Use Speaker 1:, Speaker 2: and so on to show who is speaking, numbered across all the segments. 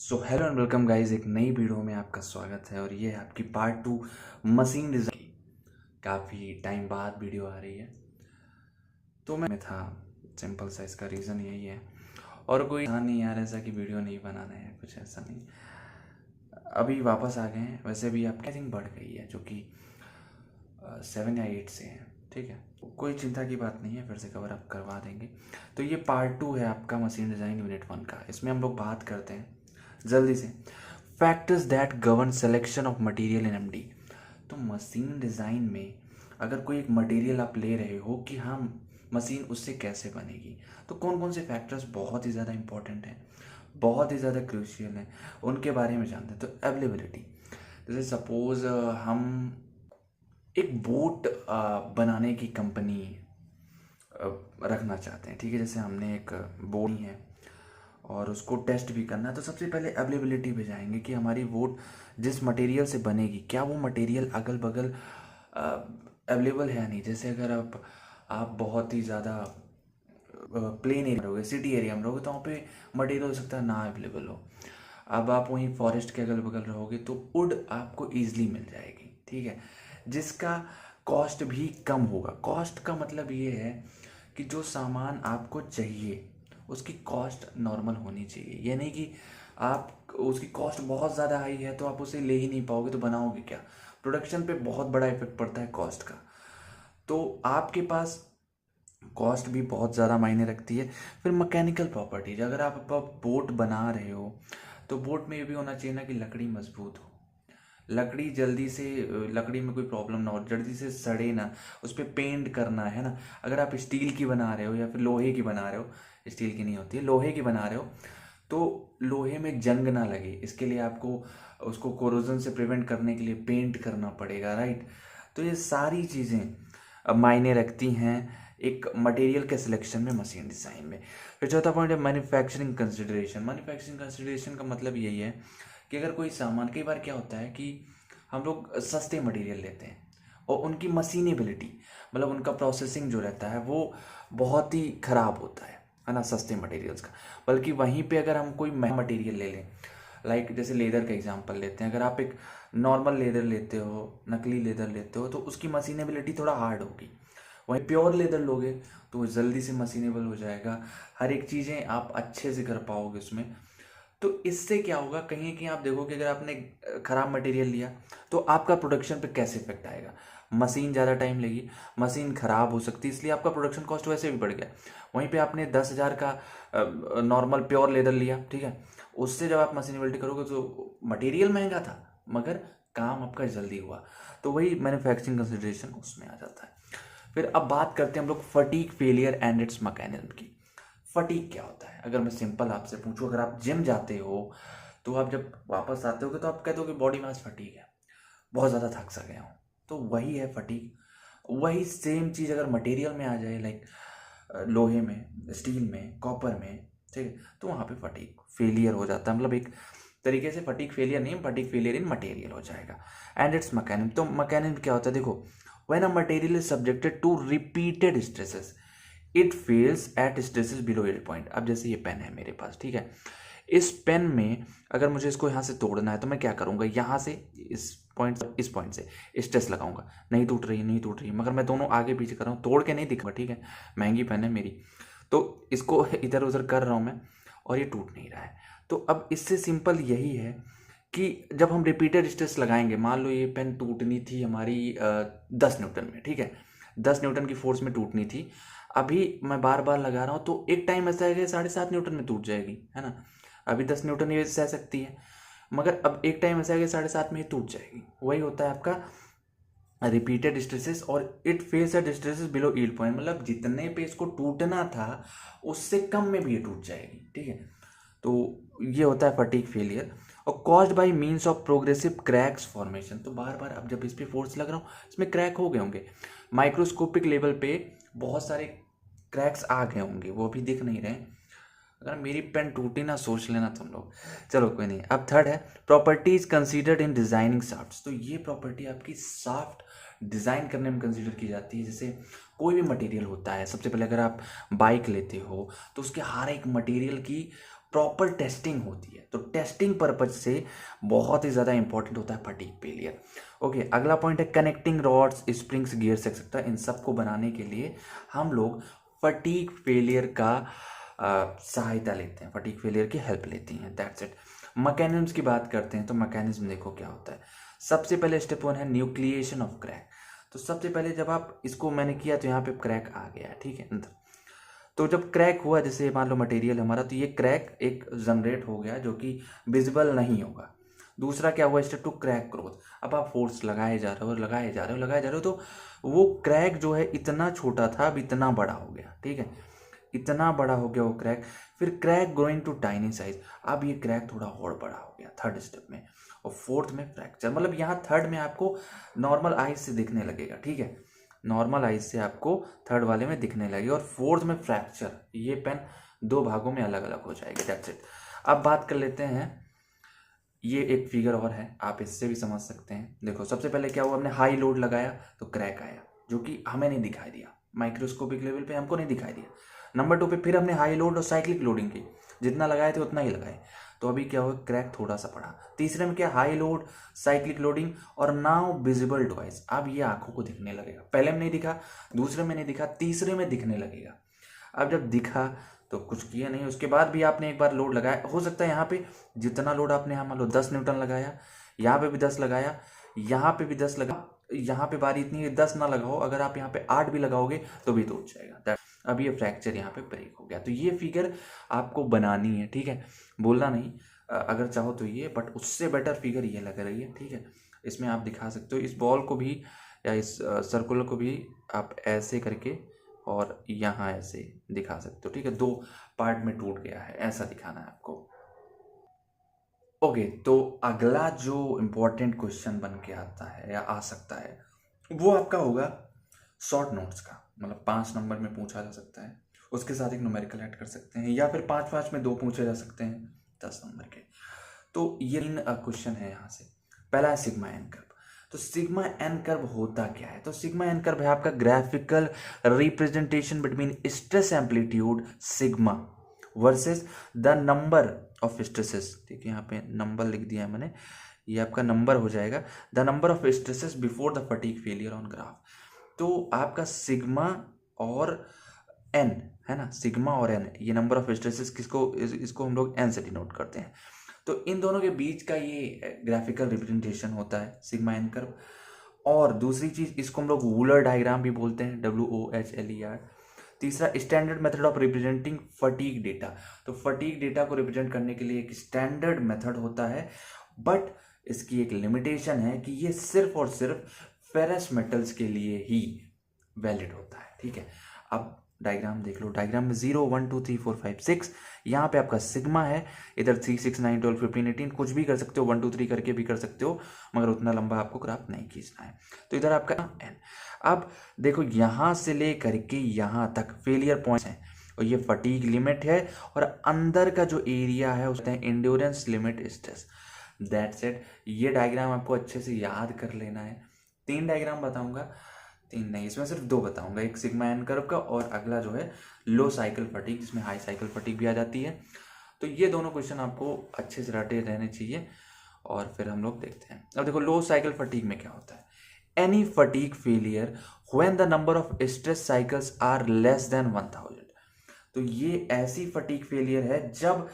Speaker 1: So hello and welcome guys, एक नई video में आपका स्वागत है। और ये है आपकी पार्ट 2 मशीन डिज़ाइन की। काफ़ी टाइम बाद वीडियो आ रही है तो मैं था सिंपल सा, इसका रीज़न यही है। और कोई हाँ नहीं यार ऐसा कि वीडियो नहीं बनाना है, कुछ ऐसा नहीं। अभी वापस आ गए हैं। वैसे भी आपकी थिंक बढ़ गई है जो कि 7 या 8 से है, ठीक है। कोई चिंता की बात नहीं है, फिर से कवर अप करवा देंगे। तो ये पार्ट 2 है आपका मशीन डिज़ाइन यूनिट 1 का। इसमें हम लोग बात करते हैं जल्दी से factors that govern selection of material in MD. तो मशीन डिज़ाइन में अगर कोई एक मटेरियल आप ले रहे हो कि हाँ मशीन उससे कैसे बनेगी, तो कौन कौन से फैक्टर्स बहुत ही ज़्यादा इंपॉर्टेंट हैं, बहुत ही ज़्यादा क्रूशियल हैं, उनके बारे में जानते हैं। तो अवेलेबिलिटी, जैसे सपोज़ हम एक बोट बनाने की कंपनी रखना चाहते हैं, ठीक है। जैसे हमने एक बोट है और उसको टेस्ट भी करना है, तो सबसे पहले अवेलेबिलिटी पे जाएंगे कि हमारी बोट जिस मटेरियल से बनेगी क्या वो मटेरियल अगल बगल अवेलेबल है नहीं। जैसे अगर आप बहुत ही ज़्यादा प्लेन एरिया में रहोगे, सिटी एरिया में रहोगे, तो वहाँ पे मटेरियल हो सकता है ना अवेलेबल हो। अब आप वहीं फॉरेस्ट के अगल बगल रहोगे तो वुड आपको ईजिली मिल जाएगी, ठीक है, जिसका कॉस्ट भी कम होगा। कॉस्ट का मतलब ये है कि जो सामान आपको चाहिए उसकी कॉस्ट नॉर्मल होनी चाहिए। ये नहीं कि आप उसकी कॉस्ट बहुत ज़्यादा हाई है तो आप उसे ले ही नहीं पाओगे, तो बनाओगे क्या। प्रोडक्शन पे बहुत बड़ा इफेक्ट पड़ता है कॉस्ट का। तो आपके पास कॉस्ट भी बहुत ज़्यादा मायने रखती है। फिर मैकेनिकल प्रॉपर्टीज, अगर आप बोट बना रहे हो तो बोट में ये भी होना चाहिए ना कि लकड़ी मजबूत हो, लकड़ी जल्दी से, लकड़ी में कोई प्रॉब्लम ना हो, जल्दी से सड़े ना, उस पर पेंट करना है ना। अगर आप स्टील की बना रहे हो या फिर लोहे की बना रहे हो, स्टील की नहीं होती है, लोहे की बना रहे हो, तो लोहे में जंग ना लगे, इसके लिए आपको उसको कोरोजन से प्रिवेंट करने के लिए पेंट करना पड़ेगा, राइट। तो ये सारी चीज़ें मायने रखती हैं एक मटेरियल के सिलेक्शन में, मशीन डिज़ाइन में। फिर चौथा पॉइंट है मैन्युफैक्चरिंग कंसिडरेशन। मैन्युफैक्चरिंग कंसिडरेशन का मतलब यही है कि अगर कोई सामान, कई बार क्या होता है कि हम लोग सस्ते मटेरियल लेते हैं और उनकी मशीनेबिलिटी, मतलब उनका प्रोसेसिंग जो रहता है वो बहुत ही ख़राब होता है ना, सस्ते मटेरियल्स का। बल्कि वहीं पे अगर हम कोई महंगा मटेरियल ले लें, लाइक जैसे लेदर का एग्जांपल लेते हैं, अगर आप एक नॉर्मल लेदर लेते हो, नकली लेदर लेते हो, तो उसकी मशीनेबिलिटी थोड़ा हार्ड होगी। वहीं प्योर लेदर लोगे तो वो जल्दी से मशीनेबल हो जाएगा, हर एक चीज़ें आप अच्छे से कर पाओगे उसमें। तो इससे क्या होगा, कहीं कहीं आप देखोगे अगर आपने ख़राब मटेरियल लिया तो आपका प्रोडक्शन पे कैसे इफेक्ट आएगा। मशीन ज़्यादा टाइम लेगी, मशीन ख़राब हो सकती है, इसलिए आपका प्रोडक्शन कॉस्ट वैसे भी बढ़ गया। वहीं पे आपने 10,000 का नॉर्मल प्योर लेदर लिया, ठीक है, उससे जब आप मशीनेबिलिटी करोगे तो मटेरियल महंगा था मगर काम आपका जल्दी हुआ। तो वही मैन्युफैक्चरिंग कंसिडरेशन उसमें आ जाता है। फिर अब बात करते हैं हम लोग fatigue failure and its mechanism की। फटीग क्या होता है, अगर मैं सिंपल आपसे पूछूं, अगर आप जिम जाते हो तो आप जब वापस आते हो तो आप कहते हो कि बॉडी मास फटीग है, बहुत ज़्यादा थक सा गया हूँ, तो वही है फटीग। वही सेम चीज़ अगर मटेरियल में आ जाए, लाइक लोहे में, स्टील में, कॉपर में, ठीक है, तो वहाँ पे फटीग फेलियर हो जाता है। मतलब एक तरीके से फटीग फेलियर नहीं, फटीग फेलियर इन मटेरियल हो जाएगा। एंड इट्स मैकेनिज्म, तो मैकेनिज्म क्या होता है, देखो, when a material is subjected to repeated stresses it fails at stresses below yield point. अब जैसे ये पेन है मेरे पास, ठीक है, इस पेन में अगर मुझे इसको यहाँ से तोड़ना है तो मैं क्या करूँगा, यहाँ से इस पॉइंट से स्ट्रेस लगाऊंगा, नहीं टूट रही, नहीं टूट रही, मगर मैं दोनों आगे पीछे कर रहा हूँ, तोड़ के नहीं दिखा, ठीक है, महंगी पेन है मेरी, तो इसको इधर उधर कर रहा हूँ मैं और ये टूट नहीं रहा है। तो अब इससे सिंपल यही है कि जब हम रिपीटेड स्ट्रेस लगाएंगे, मान लो ये पेन टूटनी थी हमारी 10 न्यूटन में, ठीक है, 10 न्यूटन की फोर्स में टूटनी थी, अभी मैं बार बार लगा रहा हूँ तो एक टाइम ऐसा है कि 7.5 न्यूटन में टूट जाएगी, है ना। अभी 10 न्यूटन ये सह सकती है, मगर अब एक टाइम ऐसा है कि 7.5 में ही टूट जाएगी। वही होता है आपका रिपीटेड स्ट्रेसेस, और it fails at stresses below yield point, मतलब जितने पे इसको टूटना था उससे कम में भी ये टूट जाएगी, ठीक है। तो ये होता है फटीग फेलियर। और caused by means of progressive cracks formation, तो बार बार अब जब इस पे फोर्स लग रहा हूँ इसमें क्रैक हो गए होंगे, माइक्रोस्कोपिक लेवल पे बहुत सारे क्रैक्स आ गए होंगे, वो अभी दिख नहीं रहे। अगर मेरी पेन टूटी ना, सोच लेना तुम लोग। चलो कोई नहीं। अब थर्ड है properties considered in designing shafts. तो ये प्रॉपर्टी आपकी शाफ्ट डिजाइन करने में कंसीडर की जाती है। जैसे कोई भी मटेरियल होता है, सबसे पहले अगर आप बाइक लेते हो तो उसके हर एक मटेरियल की प्रॉपर टेस्टिंग होती है। तो टेस्टिंग पर्पज से बहुत ही ज़्यादा इंपॉर्टेंट होता है फटीग फेलियर। ओके, अगला पॉइंट है connecting rods, springs, gears etcetera. इन सबको बनाने के लिए हम लोग फटीग फेलियर का सहायता लेते हैं, फटीग फेलियर की हेल्प लेती हैं। That's it. मैकेनिज्म्स की बात करते हैं तो मैकेनिज्म देखो क्या होता है। सबसे पहले स्टेप 1 है न्यूक्लिएशन ऑफ क्रैक। तो सबसे पहले जब आप इसको मैंने किया तो यहाँ पे क्रैक आ गया है, ठीक है अंदर। तो जब क्रैक हुआ, जैसे मान लो मटेरियल हमारा, तो ये क्रैक एक जनरेट हो गया जो कि विजिबल नहीं होगा। दूसरा क्या हुआ, स्टेप 2 क्रैक ग्रोथ। अब आप फोर्स लगाए जा रहे हो, लगाए जा रहे हो, लगाए जा रहे हो, तो वो क्रैक जो है इतना छोटा था अब इतना बड़ा हो गया, ठीक है, इतना बड़ा हो गया वो क्रैक। फिर crack growing to tiny size, अब ये क्रैक थोड़ा और बड़ा हो गया थर्ड स्टेप में। और फोर्थ में फ्रैक्चर, मतलब यहाँ थर्ड में आपको नॉर्मल आइज से दिखने लगेगा, ठीक है, नॉर्मल आइज से आपको थर्ड वाले में दिखने लगेगा। और फोर्थ में फ्रैक्चर, ये पेन दो भागों में अलग अलग हो जाएगी। That's it. अब बात कर लेते हैं, ये एक फिगर और है, आप इससे भी समझ सकते हैं। देखो सबसे पहले क्या हुआ, हमने हाई लोड लगाया तो क्रैक आया, जो कि हमें नहीं दिखाई दिया, माइक्रोस्कोपिक लेवल पे हमको नहीं दिखाई दिया। नंबर 2 पे फिर हमने हाई लोड और साइक्लिक लोडिंग की, जितना लगाए थे उतना ही लगाए, तो अभी क्या हुआ, क्रैक थोड़ा सा पड़ा। तीसरे में क्या, हाई लोड, साइक्लिक लोडिंग और नाउ विजिबल डिवाइस। अब ये आंखों को दिखने लगेगा, पहले में नहीं दिखा, दूसरे में नहीं दिखा, तीसरे में दिखने लगेगा। अब जब दिखा तो कुछ किया नहीं, उसके बाद भी आपने एक बार लोड लगाया, हो सकता है यहाँ पे जितना लोड आपने यहाँ मान लो 10 न्यूटन लगाया, यहाँ पे भी 10 लगाया, यहाँ पे भी 10 लगा, यहाँ पे बारी इतनी है 10 ना लगाओ, अगर आप यहाँ पे 8 भी लगाओगे तो भी टूट जाएगा। अब ये फ्रैक्चर यहाँ पे ब्रेक हो गया। तो ये फिगर आपको बनानी है, ठीक है, बोलना नहीं, अगर चाहो तो ये, बट उससे बेटर फिगर ये लग रही है, ठीक है। इसमें आप दिखा सकते हो इस बॉल को भी या इस सर्कुलर को भी आप ऐसे करके और यहाँ ऐसे दिखा सकते हो, ठीक है, दो पार्ट में टूट गया है, ऐसा दिखाना है आपको। ओके, तो अगला जो इम्पोर्टेंट क्वेश्चन बन के आता है या आ सकता है वो आपका होगा शॉर्ट नोट्स का, मतलब 5 नंबर में पूछा जा सकता है, उसके साथ एक न्यूमेरिकल ऐड कर सकते हैं, या फिर 5-5 में 2 पूछे जा सकते हैं 10 नंबर के। तो ये क्वेश्चन है यहाँ से। पहला है सिग्मा एन कर्व। तो सिग्मा एन कर्व होता क्या है, तो सिग्मा एन कर्व है आपका graphical representation between stress amplitude sigma versus the number of stresses, ठीक है, यहाँ पे नंबर लिख दिया है मैंने, ये आपका नंबर हो जाएगा, the number of stresses before the fatigue failure on graph. तो आपका सिग्मा और एन है ना, सिग्मा और एन, ये नंबर ऑफ स्ट्रेसेस किसको, इसको हम लोग एन से डिनोट करते हैं। तो इन दोनों के बीच का ये ग्राफिकल रिप्रेजेंटेशन होता है सिग्मा एन कर्व। और दूसरी चीज, इसको हम लोग वूलर डायग्राम भी बोलते हैं, WOHLER। तीसरा, standard method of representing fatigue data. तो फटीग डेटा को रिप्रेजेंट करने के लिए एक स्टैंडर्ड मेथड होता है, बट इसकी एक लिमिटेशन है कि ये सिर्फ और सिर्फ फेरस मेटल्स के लिए ही वैलिड होता है, ठीक है। अब डायग्राम देख लो, डायग्राम में 0 1 2 3 4 5 6, यहाँ पे आपका सिग्मा है, इधर 3 6 9 12 15 18, कुछ भी कर सकते हो, 1 2 3 करके भी कर सकते हो, मगर उतना लंबा आपको ग्राफ नहीं खींचना है। तो इधर आपका एन। अब देखो यहाँ से ले करके यहाँ तक फेलियर पॉइंट्स हैं, और ये फटीग लिमिट है, और अंदर का जो एरिया है उसमें endurance limit stress. That's it. ये डायग्राम आपको अच्छे से याद कर लेना है। 3 डायग्राम बताऊंगा, 3 नहीं, इसमें सिर्फ 2 बताऊंगा, एक सिग्मा एन कर्व का और अगला जो है लो साइकिल फटीग, जिसमें हाई साइकिल फटीग भी आ जाती है। तो ये दोनों क्वेश्चन आपको अच्छे से रटे रहने चाहिए, और फिर हम लोग देखते हैं। अब देखो लो साइकिल फटीग में क्या होता है, any fatigue failure when the number of stress cycles are less than 1000। तो ये ऐसी फटीग फेलियर है जब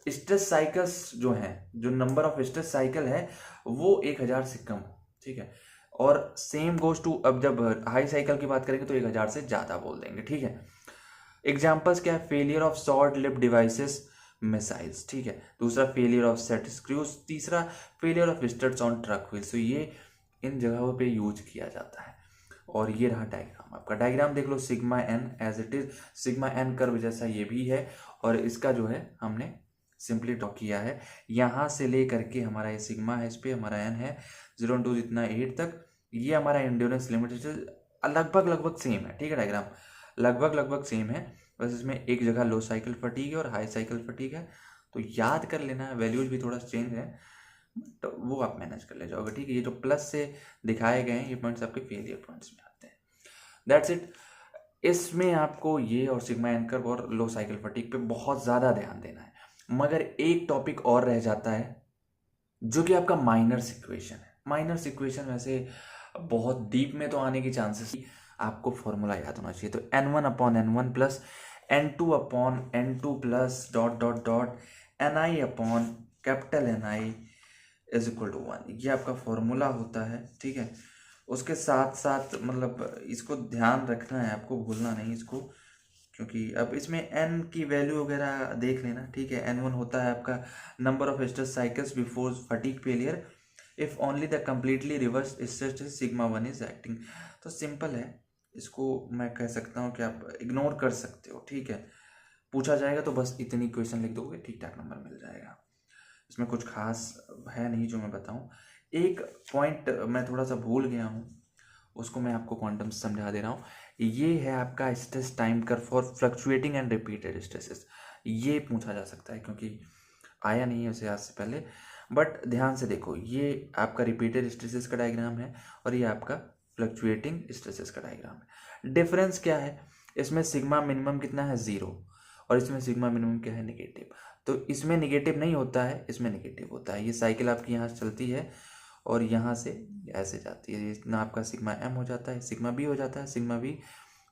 Speaker 1: स्ट्रेस साइकिल्स जो हैं, जो नंबर ऑफ स्ट्रेस साइकिल है वो 1000 से कम, ठीक है। और सेम गोज टू, अब जब हाई साइकिल की बात करेंगे तो 1000 से ज़्यादा बोल देंगे, ठीक है। एग्जाम्पल्स क्या है, failure of short live devices missiles, ठीक है। दूसरा फेलियर ऑफ सेट स्क्रूज, तीसरा failure of studs on truck wheels. तो ये इन जगहों पे यूज किया जाता है। और ये रहा डायग्राम, आपका डायग्राम देख लो, sigma N as it is, sigma N curve जैसा ये भी है, और इसका जो है हमने सिंपली ड्रॉ किया है, यहाँ से ले करके हमारा ये सिग्मा है, इस पर हमारा एन है 0 2 जितना 8 तक, ये हमारा एंड्योरेंस लिमिट लगभग सेम है, ठीक है, डायग्राम लगभग सेम है, बस इसमें एक जगह लो साइकिल फटीग है और हाई साइकिल फटीग है। तो याद कर लेना है, वैल्यूज भी थोड़ा चेंज है, तो वो आप मैनेज कर ले जाओगे, ठीक है। ये जो प्लस से दिखाए गए हैं ये पॉइंट्स आपके फेलियर पॉइंट्स में आते हैं। That's it. इसमें आपको ये और सिग्मा एन कर्व और लो साइकिल फटीग पे बहुत ज़्यादा ध्यान देना है। मगर एक टॉपिक और रह जाता है जो कि आपका माइनर्स इक्वेशन है। माइनर्स इक्वेशन वैसे बहुत डीप में तो आने की चांसेस, आपको फॉर्मूला याद होना चाहिए। तो n1/n1 plus n2/n2 plus dot dot dot Ni/Ni is equal to 1, ये आपका फॉर्मूला होता है। ठीक है, उसके साथ साथ मतलब इसको ध्यान रखना है, आपको भूलना नहीं इसको, क्योंकि अब इसमें n की वैल्यू वगैरह देख लेना। ठीक है, n1 होता है आपका number of stress cycles before fatigue failure if only the completely reverse stress sigma 1 is acting. तो सिंपल है, इसको मैं कह सकता हूँ कि आप इग्नोर कर सकते हो। ठीक है, पूछा जाएगा तो बस इतनी क्वेश्चन लिख दोगे, ठीक ठाक नंबर मिल जाएगा। इसमें कुछ खास है नहीं जो मैं बताऊँ। एक पॉइंट मैं थोड़ा सा भूल गया हूँ, उसको मैं आपको क्वांटम समझा दे रहा हूँ। ये है आपका stress time curve for fluctuating and repeated stresses. ये पूछा जा सकता है क्योंकि आया नहीं है उसे आज से पहले, बट ध्यान से देखो, ये आपका रिपीटेड स्ट्रेसेस का डायग्राम है और ये आपका फ्लक्चुएटिंग स्ट्रेसेस का डायग्राम है। डिफरेंस क्या है, इसमें सिग्मा मिनिमम कितना है 0 और इसमें सिग्मा मिनिमम क्या है नेगेटिव। तो इसमें नेगेटिव नहीं होता है, इसमें नेगेटिव होता है। ये साइकिल आपकी यहाँ से चलती है और यहाँ से ऐसे जाती है, इतना आपका सिग्मा m हो जाता है, सिग्मा b हो जाता है, सिग्मा b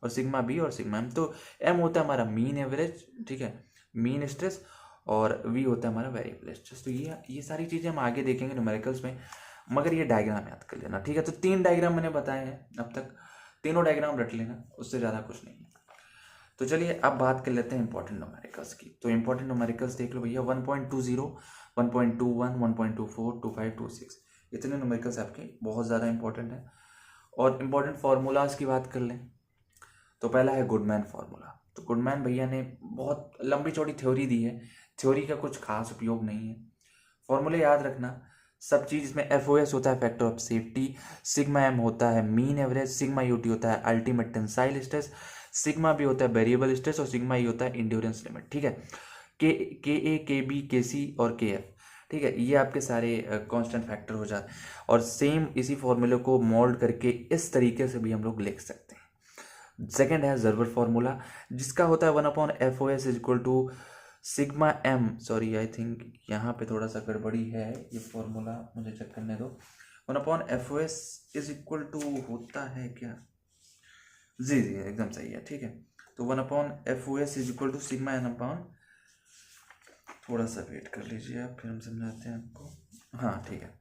Speaker 1: और सिग्मा b और सिग्मा m। तो m होता है हमारा मीन एवरेज, ठीक है, मीन स्ट्रेस, और v होता है हमारा वेरिएबल स्ट्रेस। तो ये सारी चीज़ें हम आगे देखेंगे न्यूमेरिकल्स में, मगर ये डायग्राम याद कर लेना। ठीक है, तो 3 डायग्राम मैंने बताए हैं अब तक, तीनों डायग्राम रट लेना, उससे ज़्यादा कुछ नहीं है। तो चलिए अब बात कर लेते हैं इंपॉर्टेंट न्यूमेरिकल्स की। तो इंपॉर्टेंट न्यूमेरिकल्स देख लो भैया, 1.20, 1.21, 1.24, 25, 26, इतने न्यूमेरिकल्स आपके बहुत ज़्यादा इंपॉर्टेंट है। और इंपॉर्टेंट फार्मूलाज की बात कर लें तो पहला है गुडमैन फार्मूला। तो गुडमैन भैया ने बहुत लंबी चौड़ी थ्योरी दी है, थ्योरी का कुछ खास उपयोग नहीं है, फॉर्मूले याद रखना सब चीज़। इसमें FOS होता है factor of safety, sigma m होता है मीन एवरेज, सिग्मा UT होता है ultimate tensile stress, sigma B होता है वेरिएबल स्ट्रेस और सिग्मा E होता है इंड्योरेंस लिमिट। ठीक है, KA, KB, KC और KF, ठीक है, ये आपके सारे कांस्टेंट फैक्टर हो जाते हैं। और सेम इसी फॉर्मूले को मोल्ड करके इस तरीके से भी हम लोग लिख सकते हैं। सेकेंड है जर्बर फार्मूला, जिसका होता है 1/FOS is equal to sigma m, sorry I think यहाँ पे थोड़ा सा गड़बड़ी है, ये फॉर्मूला मुझे चेक करने दो। 1/FOS इज इक्वल टू होता है क्या, जी एकदम सही है। ठीक है, तो 1/FOS is equal to sigma n upon, थोड़ा सा वेट कर लीजिए आप, फिर हम समझाते हैं आपको। हाँ ठीक है,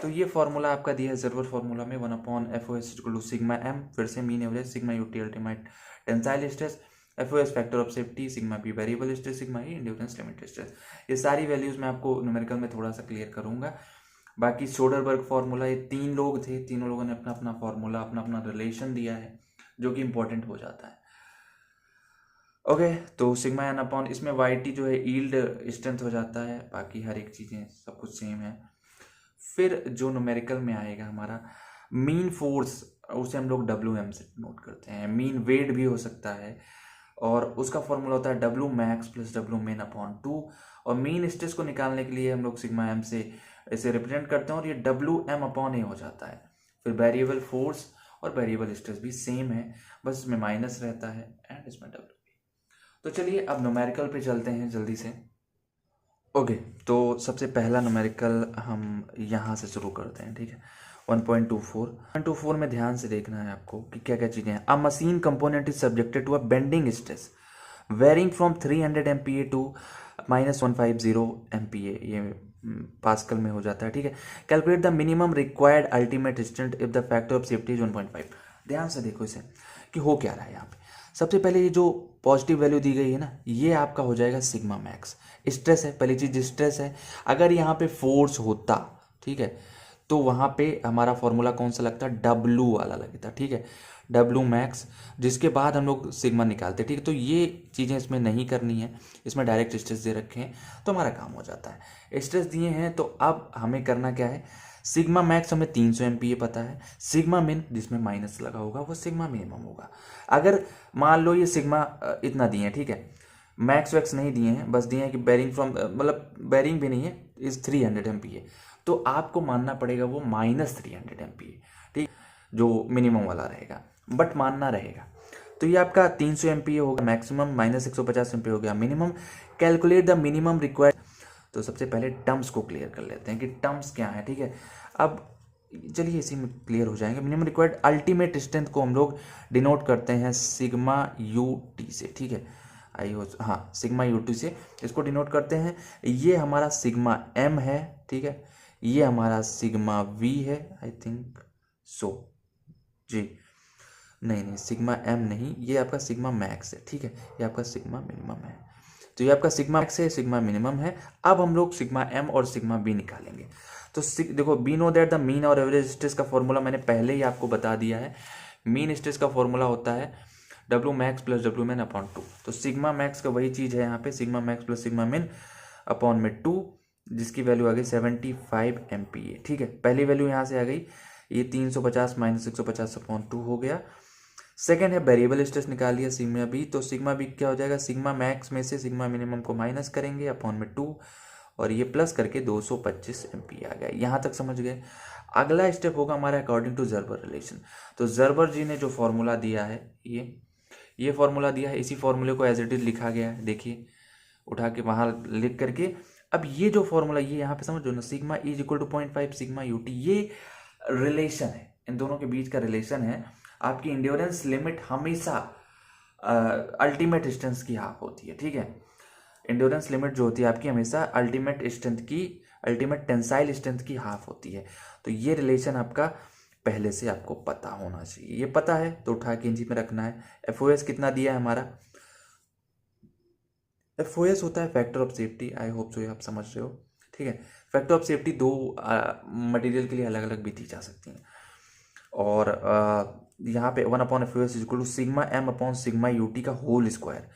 Speaker 1: तो ये फॉर्मूला आपका दिया है जरूर फॉर्मूला में 1/FOS equal to sigma m, फिर से mean average, sigma UT ultimate tensile stress, FOS factor of safety, sigma B variable stress, sigma E endurance limit stress. ये सारी वैल्यूज मैं आपको न्यूमेरिकल में थोड़ा सा क्लियर करूंगा। बाकी सोडरबर्ग फार्मूला, ये 3 लोग थे, तीनों लोगों ने अपना अपना फार्मूला, अपना अपना रिलेशन दिया है जो कि इंपॉर्टेंट हो जाता है। ओके, तो सिग्मा n अपॉन, इसमें YT जो है यील्ड स्ट्रेंथ हो जाता है, बाकी हर एक चीज़ें सब कुछ सेम है। फिर जो न्यूमेरिकल में आएगा हमारा मीन फोर्स, उसे हम लोग WM से नोट करते हैं, मीन वेट भी हो सकता है, और उसका फॉर्मूला होता है W max plus W min upon 2, और मीन स्ट्रेस को निकालने के लिए हम लोग सिग्मा m से इसे रिप्रेजेंट करते हैं और ये WM अपॉन A हो जाता है। फिर वेरिएबल फोर्स और वेरिएबल स्ट्रेस भी सेम है, बस इसमें माइनस रहता है एंड इसमें W। तो चलिए अब न्यूमेरिकल पे चलते हैं जल्दी से। ओके, तो सबसे पहला न्यूमेरिकल हम यहाँ से शुरू करते हैं। ठीक है, 1.24 में ध्यान से देखना है आपको कि क्या क्या चीज़ें हैं। A machine component is subjected to a bending stress varying from 300 MPa to -150 MPa, ये पास्कल में हो जाता है। ठीक है, calculate the minimum required ultimate strength if the factor of safety is 1.5। ध्यान से देखो इसे कि हो क्या रहा है यहाँ पे। सबसे पहले ये जो पॉजिटिव वैल्यू दी गई है ना, ये आपका हो जाएगा सिग्मा मैक्स, स्ट्रेस है, पहली चीज स्ट्रेस है। अगर यहाँ पे फोर्स होता, ठीक है, तो वहाँ पे हमारा फॉर्मूला कौन सा लगता, W वाला लगता। ठीक है, W मैक्स, जिसके बाद हम लोग सिग्मा निकालते। ठीक है, तो ये चीज़ें इसमें नहीं करनी है, इसमें डायरेक्ट स्ट्रेस दे रखे हैं तो हमारा काम हो जाता है। स्ट्रेस दिए हैं तो अब हमें करना क्या है, सिग्मा मैक्स हमें 300 MPa पता है, सिग्मा मिन जिसमें माइनस लगा होगा वो सिग्मा मिनिमम होगा। अगर मान लो ये सिग्मा इतना दिए हैं, ठीक है, मैक्स वैक्स नहीं दिए हैं, बस दिए हैं कि बेरिंग फ्रॉम, मतलब बेरिंग भी नहीं है, इज 300 MPa, तो आपको मानना पड़ेगा वो -300 MPa, ठीक, जो मिनिमम वाला रहेगा, बट मानना रहेगा। तो ये आपका 300 MPa होगा मैक्सिमम, -150 MPa हो गया minimum. Calculate the minimum required, तो सबसे पहले टर्म्स को क्लियर कर लेते हैं कि टर्म्स क्या है, ठीक है। अब चलिए इसी में क्लियर हो जाएंगे। मिनिमम रिक्वायर्ड अल्टीमेट स्ट्रेंथ को हम लोग डिनोट करते हैं सिग्मा यू टी से, ठीक है। हाँ, सिग्मा यू टी से इसको डिनोट करते हैं। ये हमारा सिग्मा एम है, ठीक है। ये हमारा सिग्मा वी है, आई थिंक सो जी। नहीं, सिग्मा एम नहीं, ये आपका सिग्मा मैक्स है, ठीक है। ये आपका सिग्मा मिनिमम है। तो ये आपका सिग्मा मैक्स है, सिग्मा मिनिमम है। अब हम लोग सिग्मा एम और सिग्मा बी निकालेंगे। तो देखो, B know that the mean और एवरेज स्ट्रेस का फॉर्मूला मैंने पहले ही आपको बता दिया है। मीन स्ट्रेस का फॉर्मूला होता है W max plus W min upon 2। तो सिग्मा मैक्स का वही चीज़ है यहाँ पे, सिग्मा मैक्स प्लस सिग्मा मिन अपॉन में 2, जिसकी वैल्यू आ गई 75 MPa, ठीक है। पहली वैल्यू यहाँ से आ गई, ये 350 माइनस 150 अपॉन 2 हो गया। सेकेंड है वेरिएबल स्ट्रेस निकाल लिया सिग्मा बी। तो सिग्मा बी क्या हो जाएगा, सिग्मा मैक्स में से सिग्मा मिनिमम को माइनस करेंगे अपॉन में 2, और ये प्लस करके 225 MPa आ गया। यहाँ तक समझ गए। अगला स्टेप होगा हमारा अकॉर्डिंग टू जर्बर रिलेशन। तो जर्बर जी ने जो फॉर्मूला दिया है, ये फॉर्मूला दिया है, इसी फॉर्मूले को एज इट इज लिखा गया है, देखिए उठा के वहाँ लिख करके। अब ये जो फॉर्मूला, ये यहाँ पे समझो ना, sigma is equal to 0.5 sigma UT, ये रिलेशन है, इन दोनों के बीच का रिलेशन है। आपकी इंड्योरेंस लिमिट हमेशा अल्टीमेट स्ट्रेंथ की हाफ होती है, ठीक है। इंड्योरेंस लिमिट जो होती है आपकी हमेशा अल्टीमेट स्ट्रेंथ की, अल्टीमेट टेंसाइल स्ट्रेंथ की हाफ होती है। तो ये रिलेशन आपका पहले से आपको पता होना चाहिए। ये पता है तो उठा के इंची में रखना है। एफओएस कितना दिया है हमारा, एफओएस होता है factor of safety. I hope so आप समझ रहे हो, ठीक है। फैक्टर ऑफ सेफ्टी दो मटेरियल के लिए अलग अलग भी दी जा सकती हैं। और यहाँ पे 1 upon FOS is equal to sigma M upon sigma UT का होल स्क्वायर।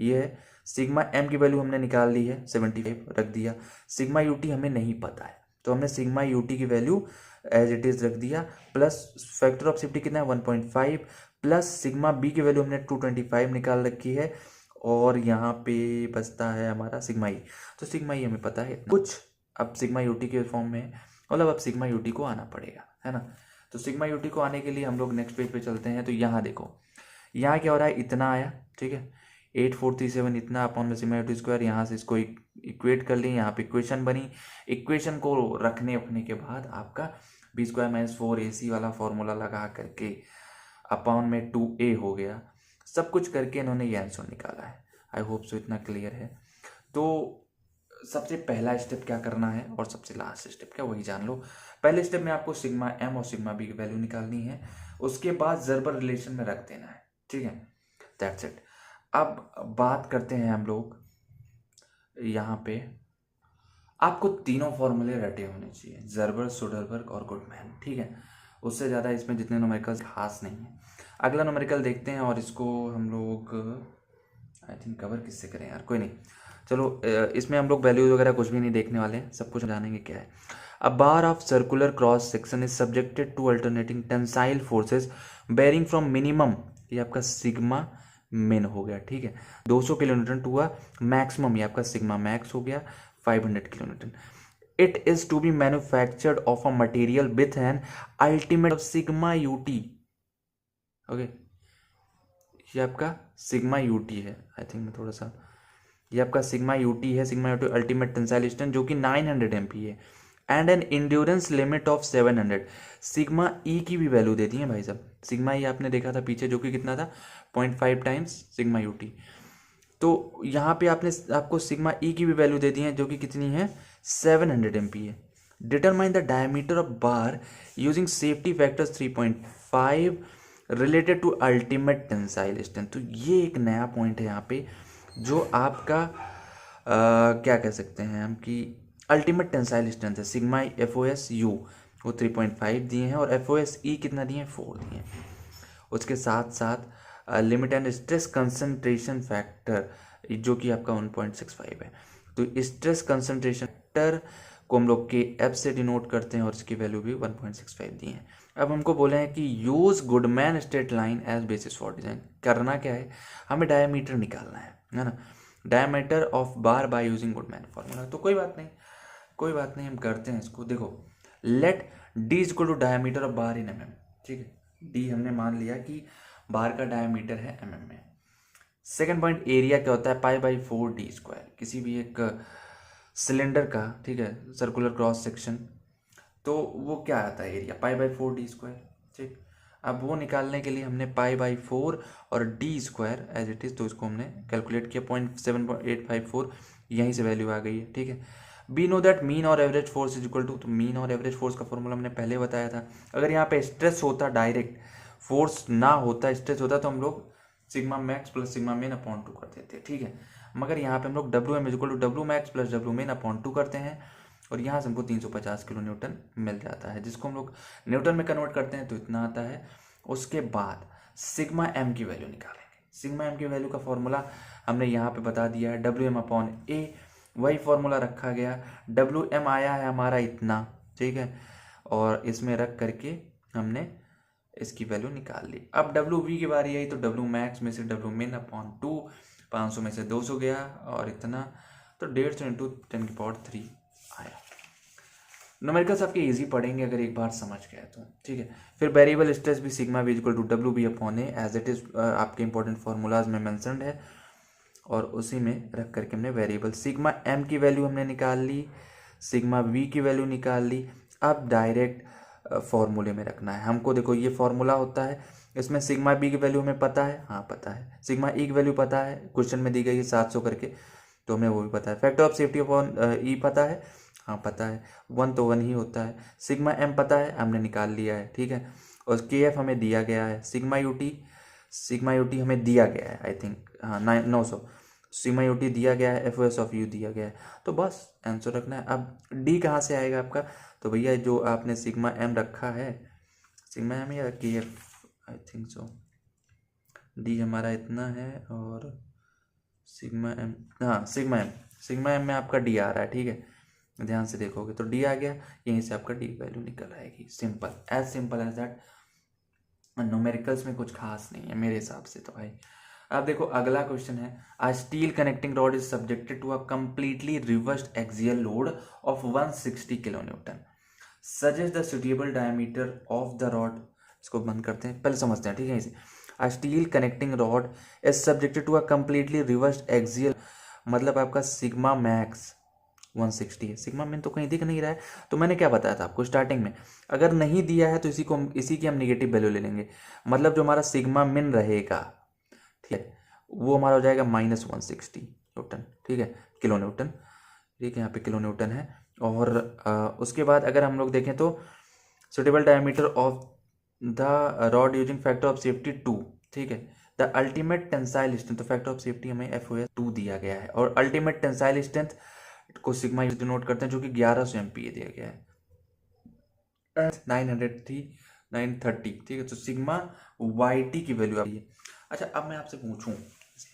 Speaker 1: ये है सिग्मा एम की वैल्यू हमने निकाल ली है 75 रख दिया। सिग्मा यूटी हमें नहीं पता है, तो हमने सिग्मा यूटी की वैल्यू एज इट इज रख दिया, प्लस फैक्टर ऑफ सेफ्टी कितना है 1.5, प्लस सिग्मा बी की वैल्यू हमने 225 निकाल रखी है, और यहाँ पे बचता है हमारा सिग्मा ई। तो सिग्मा ई हमें पता है कुछ, अब सिग्मा यूटी के फॉर्म में, मतलब अब सिग्मा यूटी को आना पड़ेगा, है ना। तो सिग्मा यूटी को आने के लिए हम लोग नेक्स्ट पेज पे चलते हैं। तो यहाँ देखो, यहाँ क्या हो रहा है, इतना आया, ठीक है, 8437 इतना अपॉन में सिग्मा यूटी स्क्वायर। यहाँ से इसको इक्वेट कर लिए, यहाँ पे इक्वेशन बनी। इक्वेशन को रखने के बाद आपका बी स्क्वायर माइनस 4ac वाला फॉर्मूला लगा करके अपॉन में 2a हो गया। सब कुछ करके इन्होंने ये आंसर निकाला है। आई होप सो इतना क्लियर है। तो सबसे पहला स्टेप क्या करना है और सबसे लास्ट स्टेप क्या, वही जान लो। पहले स्टेप में आपको सिग्मा एम और सिग्मा बी की वैल्यू निकालनी है, उसके बाद जर्बर रिलेशन में रख देना है, ठीक है। That's it. अब बात करते हैं हम लोग, यहाँ पे आपको तीनों फॉर्मूले रटे होने चाहिए, जर्बर, सोडरबर्ग और गुडमैन, ठीक है। उससे ज़्यादा इसमें जितने न्यूमेरिकल्स खास नहीं है। अगला न्यूमेरिकल देखते हैं, और इसको हम लोग आई थिंक कवर किससे करें यार, कोई नहीं, चलो इसमें हम लोग वैल्यूज वगैरह कुछ भी नहीं देखने वाले हैं, सब कुछ जानेंगे क्या है। A bar of circular cross section is subjected to alternating tensile forces varying from minimum, ये आपका सिग्मा मिन हो गया, ठीक है, 200 किलोन्यूटन टू अ मैक्सिमम, ये आपका सिग्मा मैक्स हो गया 500 kilonewton. It is to be manufactured of a material with an ultimate of sigma UT, okay. ये आपका सिग्मा यूटी है, आई थिंक मैं थोड़ा सा, ये आपका सिग्मा यूटी है, sigma UT ultimate tensile strength जो कि 900 MPa है, and an endurance limit of 700। Sigma E की भी वैल्यू देती है भाई साहब। सिग्मा ई आपने देखा था पीछे, जो कि कितना था 0.5 टाइम्स सिग्मा यूटी। तो यहाँ पे आपको सिग्मा ई की भी वैल्यू देती है, जो कि कितनी है 700 MPa। Determine the diameter of bar using safety factors 3.5 related to ultimate tensile strength. तो ये एक नया पॉइंट है यहाँ पे, जो आपका क्या कह सकते हैं हम कि अल्टीमेट टेंसाइल स्ट्रेंथ है। सिग्मा एफओएस यू वो 3.5 दिए हैं, और एफओएस ई कितना दिए हैं 4 दिए हैं। उसके साथ साथ limit and stress concentration factor जो कि आपका 1.65 है। तो स्ट्रेस कंसंट्रेशन फैक्टर को हम लोग के एफ से डिनोट करते हैं, और इसकी वैल्यू भी 1.65 दी है। अब हमको बोले हैं कि use Goodman straight line as basis for design. करना क्या है, हमें डायमीटर निकालना है ना, diameter of bar by using Goodman formula. तो कोई बात नहीं, हम करते हैं इसको। देखो, let D is equal to diameter of bar in mm, ठीक है। डी हमने मान लिया कि बार का डायमीटर है mm में। सेकेंड पॉइंट, एरिया क्या होता है, पाई बाई 4 डी स्क्वायर। किसी भी एक सिलेंडर का, ठीक है, सर्कुलर क्रॉस सेक्शन, तो वो क्या आता है एरिया π/4d², ठीक। अब वो निकालने के लिए हमने π/4 और d² एज इट इज़, तो इसको हमने कैलकुलेट किया 0.7854, यहीं से वैल्यू आ गई है, ठीक है। बी नो दैट मीन और average force is equal to, तो मीन और एवरेज फोर्स का फॉर्मूला हमने पहले बताया था। अगर यहाँ पे स्ट्रेस होता, डायरेक्ट फोर्स ना होता, स्ट्रेस होता, तो हम लोग sigma max plus sigma men upon 2 कर देते, ठीक है। मगर यहाँ पे हम लोग W M is equal to W max plus W min upon 2 करते हैं, और यहाँ से हमको 350 किलो न्यूटन मिल जाता है, जिसको हम लोग न्यूटन में कन्वर्ट करते हैं तो इतना आता है। उसके बाद सिग्मा एम की वैल्यू निकालेंगे। सिग्मा एम की वैल्यू का फॉर्मूला हमने यहाँ पे बता दिया है, डब्ल्यू एम अपॉन ए, वही फॉर्मूला रखा गया। डब्ल्यू एम आया है हमारा इतना, ठीक है, और इसमें रख करके हमने इसकी वैल्यू निकाल ली। अब डब्ल्यू वी की बारी आई, तो डब्ल्यू मैक्स में से डब्ल्यू मिन अपॉन 2, 500 में से 200 गया और इतना, तो 150 इंटू 10⁻³ आया। न्यूमेरिकल्स आपके इजी पढ़ेंगे अगर एक बार समझ गए तो, ठीक है। फिर वेरिएबल स्ट्रेस भी sigma V equal to W B upon A, as it is आपके इंपॉर्टेंट फार्मूलाज में मेंशन्ड है, और उसी में रख करके हमने वेरिएबल सिग्मा एम की वैल्यू हमने निकाल ली, सिग्मा वी की वैल्यू निकाल ली। अब डायरेक्ट फॉर्मूले में रखना है हमको। देखो ये फॉर्मूला होता है, इसमें सिग्मा बी की वैल्यू हमें पता है, हाँ पता है। सिग्मा ई की वैल्यू पता है, क्वेश्चन में दी गई है 700 करके, तो हमें वो भी पता है। फैक्टर ऑफ सेफ्टी अपॉन ई पता है, हाँ पता है, 1 तो 1 ही होता है। सिग्मा एम पता है, हमने निकाल लिया है, ठीक है। और के एफ हमें दिया गया है, सिग्मा यू टी हमें दिया गया है, आई थिंक हाँ 900, सिग्मा यू टी दिया गया है, F O S of U दिया गया है, तो बस आंसर रखना है। अब डी कहाँ से आएगा आपका, तो भैया जो आपने सिग्मा एम रखा है, सिग्मा एम या के F, I think so, D हमारा इतना है और सिग्मा एम, हाँ सिग्मा एम में आपका डी आ रहा है, ठीक है, ध्यान से देखोगे तो डी आ गया, यहीं से आपका डी वैल्यू निकल आएगी। Simple as that. न्यूमेरिकल्स में कुछ खास नहीं है मेरे हिसाब से तो भाई। अब देखो अगला क्वेश्चन है, a steel connecting rod is subjected to a completely reversed axial load of 160 kilo newton, suggest the suitable diameter of the rod. इसको बंद करते हैं, पहले समझते हैं, ठीक है। इसे a steel connecting rod is subjected to a completely reversed axial, मतलब आपका सिग्मा मैक्स 160 है, सिग्मा मिन तो कहीं दिख नहीं रहा है। तो मैंने क्या बताया था आपको स्टार्टिंग में, अगर नहीं दिया है तो इसी की हम निगेटिव वैल्यू ले लेंगे, मतलब जो हमारा सिग्मा मिन रहेगा, ठीक है, वो हमारा हो जाएगा -160 न्यूटन, ठीक है, किलो न्यूटन, ठीक है, यहाँ पे किलो न्यूटन है। और उसके बाद अगर हम लोग देखें तो suitable diameter of the rod using factor of safety 2, ठीक है, द अल्टीमेट टेंसाइल स्ट्रेंथ, तो फैक्टर ऑफ सेफ्टी हमें FOS 2 दिया गया है, और अल्टीमेट टेंसाइल स्ट्रेंथ को सिग्मा डिनोट करते हैं, जो कि 1100 MPa दिया गया है, 930, ठीक है। तो सिग्मा YT की वैल्यू आई है। अच्छा अब मैं आपसे पूछूं,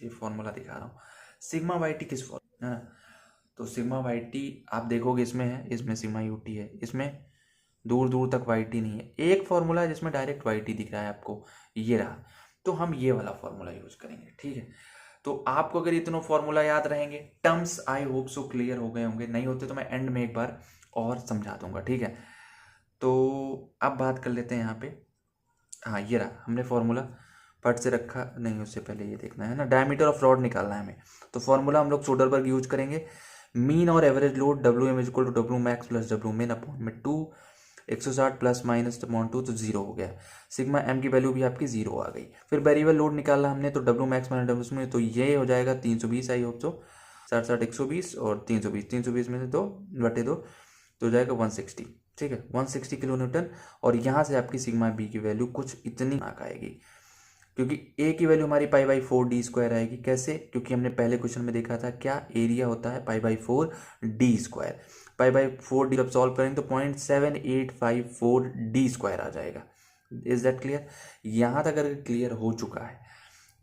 Speaker 1: ये फॉर्मूला दिखा रहा हूँ, सिग्मा YT किस फॉर्मूला है ना, तो सिग्मा YT आप देखोगे इसमें है, इसमें सिग्मा UT है, इसमें दूर दूर तक YT नहीं है। एक फॉर्मूला है जिसमें डायरेक्ट YT दिख रहा है आपको, ये रहा, तो हम ये वाला फॉर्मूला यूज करेंगे, ठीक है। तो आपको अगर इतने फॉर्मूला याद रहेंगे, terms I hope so clear हो गए होंगे, नहीं होते तो मैं एंड में एक बार और समझा दूंगा, ठीक है। तो अब बात कर लेते हैं यहाँ पे, हाँ ये रहा, हमने फॉर्मूला फट से रखा नहीं, उससे पहले ये देखना है ना, डायमीटर ऑफ रॉड निकालना है हमें, तो फॉर्मूला हम लोग सोडरबर्ग यूज करेंगे। मीन और average load WM is equal to W max plus W min upon में 2, 160 प्लस माइनस अपॉन 2, तो 0 हो गया। सिग्मा एम की वैल्यू भी आपकी 0 आ गई। फिर वेरिएबल लोड निकाला हमने, तो डब्ल्यू मैक्स माइनस डब्ल्यू में, तो ये हो जाएगा 320, आई होप तो 60 120 और 320 में से 2/2, तो हो जाएगा 160, ठीक है, 160 किलो न्यूटन। और यहाँ से आपकी सिग्मा बी की वैल्यू कुछ इतनी आएगी, क्योंकि ए की वैल्यू हमारी π/4d² आएगी। कैसे, क्योंकि हमने पहले क्वेश्चन में देखा था क्या एरिया होता है π/4d², π/4d जब सॉल्व करेंगे तो 0.7854d² आ जाएगा। Is that clear? यहाँ तक अगर क्लियर हो चुका है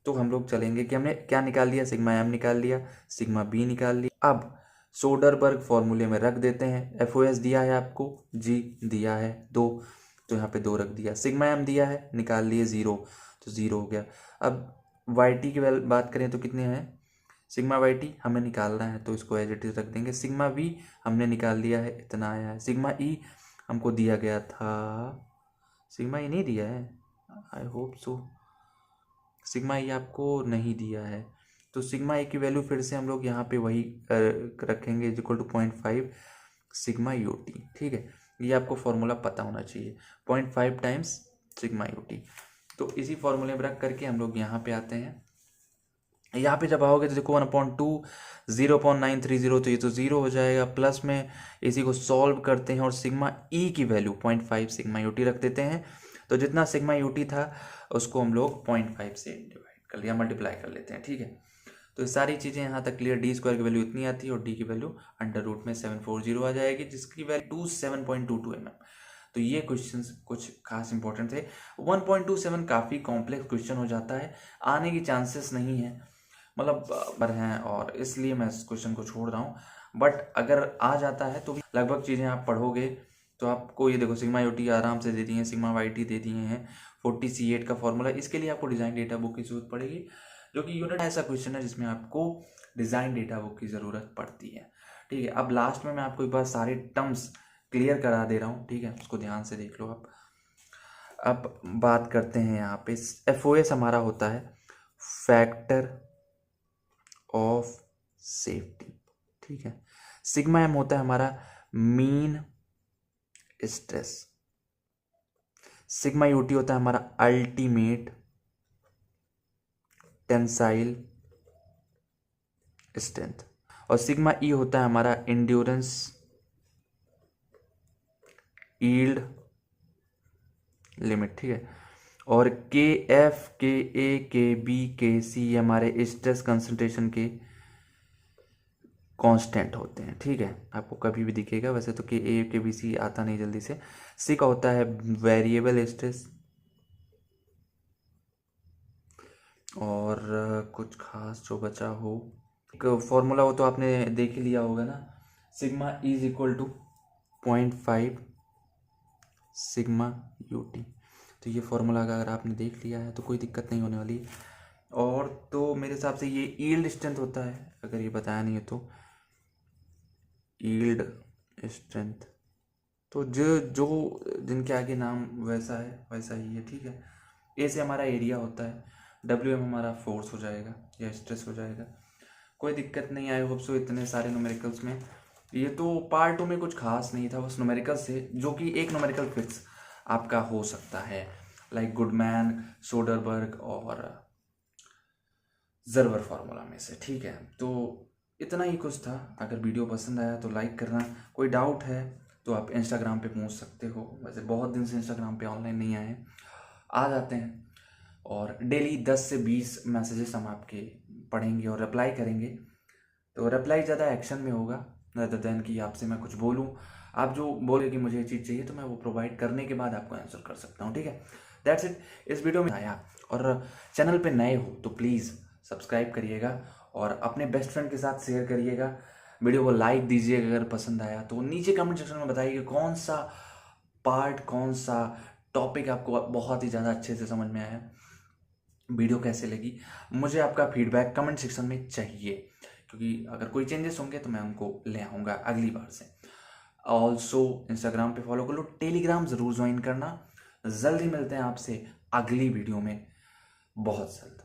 Speaker 1: तो हम लोग चलेंगे कि हमने क्या निकाल लिया, सिग्मा एम निकाल लिया, सिग्मा बी निकाल लिया। अब सोडरबर्ग फॉर्मूले में रख देते हैं। FOS दिया है आपको, जी दिया है 2, तो यहाँ पे 2 रख दिया। सिग्मा एम दिया है, निकाल लिए 0, तो 0 हो गया। अब YT की बात करें तो कितने हैं, सिग्मा YT हमें निकालना है, तो इसको एज इट इज रख देंगे। सिग्मा V हमने निकाल लिया है, इतना आया है। सिग्मा E हमको दिया गया था, सिग्मा E नहीं दिया है, I hope so, sigma E आपको नहीं दिया है, तो सिग्मा ए की वैल्यू फिर से हम लोग यहाँ पे वही रखेंगे equal to 0.5 sigma U T. ठीक है, ये आपको फॉर्मूला पता होना चाहिए, 0.5 टाइम्स सिग्मा यू टी। तो इसी फॉर्मूले में रख करके हम लोग यहाँ पे आते हैं। यहाँ पे जब आओगे तो देखो 1/2 0.930, तो ये तो 0 हो जाएगा। प्लस में इसी को सॉल्व करते हैं और सिग्मा ई की वैल्यू 0.5 सिग्मा यू टी रख देते हैं। तो जितना सिग्मा यू टी था उसको हम लोग 0.5 से डिवाइड कर लिया, मल्टीप्लाई कर लेते हैं। ठीक है, तो ये सारी चीज़ें यहाँ तक क्लियर। डी स्क्वायर की वैल्यू इतनी आती है और डी की वैल्यू अंडर रूट में 740 आ जाएगी, जिसकी वैल्यू 27.22 mm। तो ये क्वेश्चंस कुछ खास इंपॉर्टेंट थे। 1.27 काफ़ी कॉम्प्लेक्स क्वेश्चन हो जाता है, आने की चांसेस नहीं है, मतलब पर हैं, और इसलिए मैं इस क्वेश्चन को छोड़ रहा हूँ। बट अगर आ जाता है तो लगभग चीज़ें आप पढ़ोगे तो आपको ये देखो सिग्मा यू टी आराम से दे दिए हैं, सिग्मा वाई टी दे दिए हैं, 40C8 का फॉर्मूला। इसके लिए आपको डिज़ाइन डेटा बुक की जरूरत पड़ेगी, जो कि यूनिट ऐसा क्वेश्चन है जिसमें आपको डिज़ाइन डेटा बुक की ज़रूरत पड़ती है। ठीक है, अब लास्ट में मैं आपको एक बार सारे टर्म्स क्लियर करा दे रहा हूँ। ठीक है, उसको ध्यान से देख लो आप। अब बात करते हैं यहाँ पे FOS हमारा होता है फैक्टर ऑफ सेफ्टी। ठीक है, सिग्मा एम होता है हमारा मीन स्ट्रेस, सिग्मा यूटी होता है हमारा अल्टीमेट टेंसाइल स्ट्रेंथ, और सिग्मा ई होता है हमारा इंड्योरेंस यील्ड लिमिट। ठीक है, और के एफ के ए के बी के सी हमारे स्ट्रेस कंसंट्रेशन के कांस्टेंट होते हैं। ठीक है, आपको कभी भी दिखेगा, वैसे तो के ए के बी सी आता नहीं जल्दी से। सी का होता है वेरिएबल स्ट्रेस, और कुछ खास जो बचा हो एक फॉर्मूला हो तो आपने देख ही लिया होगा ना, sigma is equal to 0.5 sigma U T. तो ये फॉर्मूला अगर आपने देख लिया है तो कोई दिक्कत नहीं होने वाली। और तो मेरे हिसाब से ये यील्ड स्ट्रेंथ होता है, अगर ये बताया नहीं है तो यील्ड स्ट्रेंथ। तो जो जिनके आगे नाम वैसा है वैसा ही है। ठीक है, ए से हमारा एरिया होता है, WM हमारा फोर्स हो जाएगा या स्ट्रेस हो जाएगा। कोई दिक्कत नहीं, आई होप सो। इतने सारे न्यूमेरिकल्स में ये तो पार्ट 2 में कुछ खास नहीं था, बस न्यूमेरिकल से, जो कि एक न्यूमेरिकल फिक्स आपका हो सकता है, लाइक गुडमैन, सोडरबर्ग और जर्बर फार्मूला में से। ठीक है, तो इतना ही कुछ था। अगर वीडियो पसंद आया तो लाइक करना, कोई डाउट है तो आप इंस्टाग्राम पे पूछ सकते हो। वैसे बहुत दिन से इंस्टाग्राम पे ऑनलाइन नहीं आए हैं, आ जाते हैं, और डेली 10 से 20 मैसेजेस हम आपके पढ़ेंगे और रिप्लाई करेंगे। तो रिप्लाई ज़्यादा एक्शन में होगा रदर देन कि आपसे मैं कुछ बोलूँ। आप जो बोले कि मुझे ये चीज़ चाहिए तो मैं वो प्रोवाइड करने के बाद आपको आंसर कर सकता हूँ। ठीक है, दैट्स इट। इस वीडियो में आया, और चैनल पे नए हो तो प्लीज़ सब्सक्राइब करिएगा और अपने बेस्ट फ्रेंड के साथ शेयर करिएगा। वीडियो को लाइक दीजिएगा अगर पसंद आया तो। नीचे कमेंट सेक्शन में बताइए कौन सा पार्ट, कौन सा टॉपिक आपको बहुत ही ज़्यादा अच्छे से समझ में आया, वीडियो कैसे लगी। मुझे आपका फीडबैक कमेंट सेक्शन में चाहिए, क्योंकि अगर कोई चेंजेस होंगे तो मैं उनको ले आऊँगा अगली बार से। ऑल्सो इंस्टाग्राम पे फॉलो कर लो, टेलीग्राम ज़रूर ज्वाइन करना। जल्दी मिलते हैं आपसे अगली वीडियो में, बहुत जल्द।